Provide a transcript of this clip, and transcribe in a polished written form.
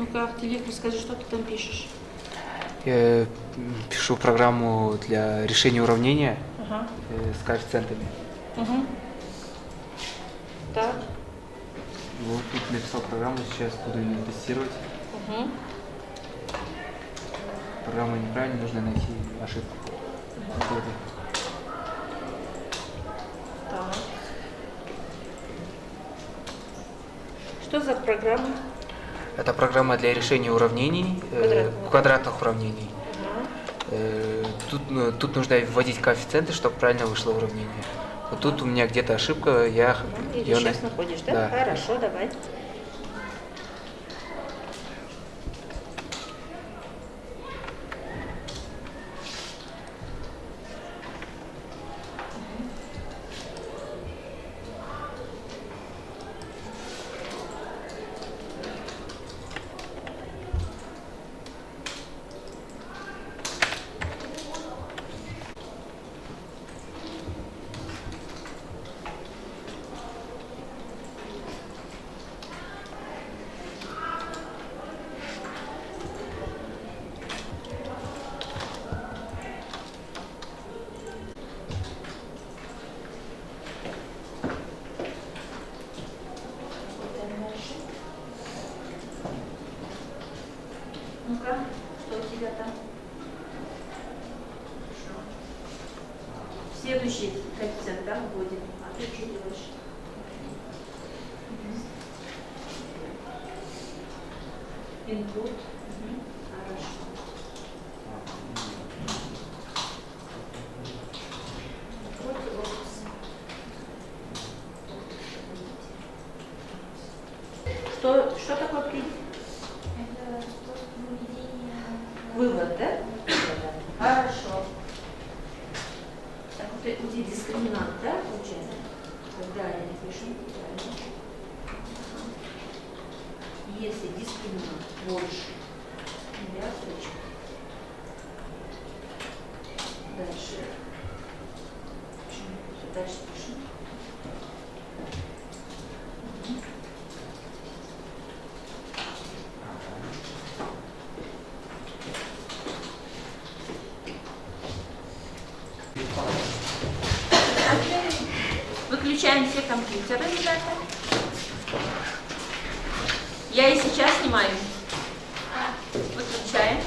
Ну-ка, Телик, расскажи, что ты там пишешь? Я пишу программу для решения уравнения Ага. с коэффициентами. Угу. Так. Вот тут написал программу, сейчас буду ее тестировать. Угу. Программа неправильная, нужно найти ошибку. Так. Что за программа? Это программа для решения уравнений, квадратных уравнений. Тут нужно вводить коэффициенты, чтобы правильно вышло уравнение. Вот тут у меня где-то ошибка, я И ты сейчас находишь, да? Да. Хорошо, давай. Ну-ка, что у тебя там? Хорошо. Следующий коэффициент, да, вводим. А ты что делаешь? Input. Хорошо. Вот опции. Что такое прибыль? Это способ выведения. Вывод, да? Хорошо. Так, вот у тебя дискриминант, да, получается? Когда я напишу, правильно? Если дискриминант больше нуля, точка. Дальше. Дальше пишем. Выключаем все компьютеры, ребята. Я и сейчас снимаю. Выключаем.